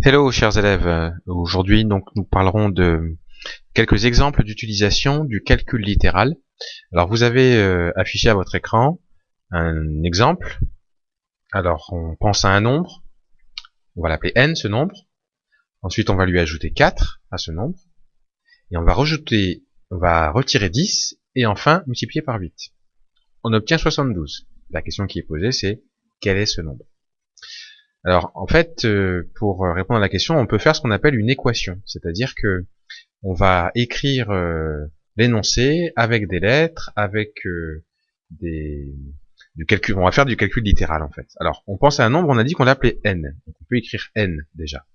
Hello chers élèves, aujourd'hui donc nous parlerons de quelques exemples d'utilisation du calcul littéral. Alors vous avez affiché à votre écran un exemple. Alors on pense à un nombre, on va l'appeler n ce nombre, ensuite on va lui ajouter 4 à ce nombre, et on va retirer 10 et enfin multiplier par 8. On obtient 72. La question qui est posée c'est quel est ce nombre? Alors en fait, pour répondre à la question, on peut faire ce qu'on appelle une équation, c'est-à-dire que on va écrire l'énoncé avec des lettres, avec du calcul. On va faire du calcul littéral en fait. Alors on pense à un nombre, on a dit qu'on l'appelait n, donc on peut écrire n déjà.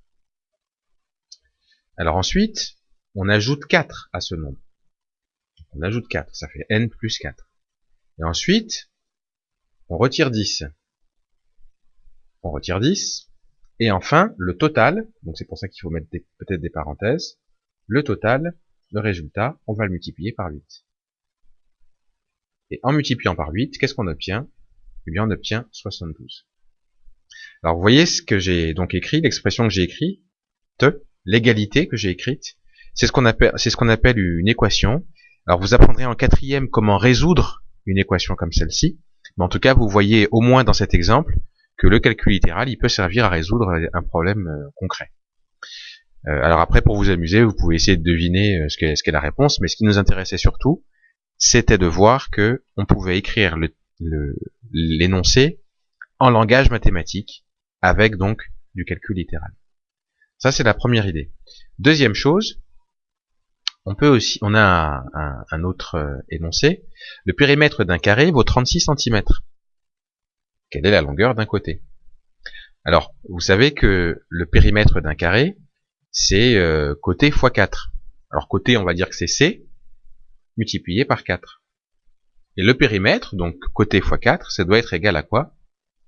Alors ensuite, on ajoute 4 à ce nombre. On ajoute 4, ça fait n plus 4. Et ensuite, on retire 10. On retire 10, et enfin, le total, donc c'est pour ça qu'il faut mettre peut-être des parenthèses, le total, le résultat, on va le multiplier par 8. Et en multipliant par 8, qu'est-ce qu'on obtient? Eh bien, on obtient 72. Alors, vous voyez ce que j'ai donc écrit, l'expression que j'ai écrite, l'égalité que j'ai écrite, c'est ce qu'on appelle une équation. Alors, vous apprendrez en quatrième comment résoudre une équation comme celle-ci, mais en tout cas, vous voyez au moins dans cet exemple que le calcul littéral, il peut servir à résoudre un problème concret. Alors après, pour vous amuser, vous pouvez essayer de deviner ce qu'est la réponse, mais ce qui nous intéressait surtout, c'était de voir que on pouvait écrire l'énoncé en langage mathématique, avec donc du calcul littéral. Ça, c'est la première idée. Deuxième chose, on a un autre énoncé. Le périmètre d'un carré vaut 36 cm. Quelle est la longueur d'un côté? Alors, vous savez que le périmètre d'un carré, c'est côté fois 4. Alors côté, on va dire que c'est C, multiplié par 4. Et le périmètre, donc côté fois 4, ça doit être égal à quoi?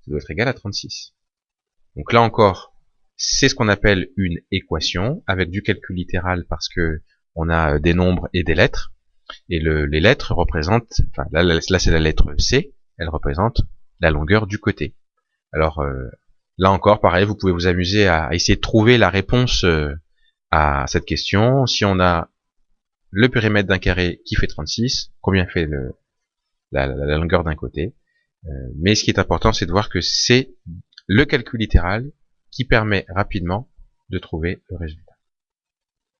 Ça doit être égal à 36. Donc là encore, c'est ce qu'on appelle une équation, avec du calcul littéral, parce que on a des nombres et des lettres. Et les lettres représentent, enfin là c'est la lettre C, elle représente la longueur du côté. Alors là encore, pareil, vous pouvez vous amuser à essayer de trouver la réponse à cette question. Si on a le périmètre d'un carré qui fait 36, combien fait la longueur d'un côté? Mais ce qui est important, c'est de voir que c'est le calcul littéral qui permet rapidement de trouver le résultat.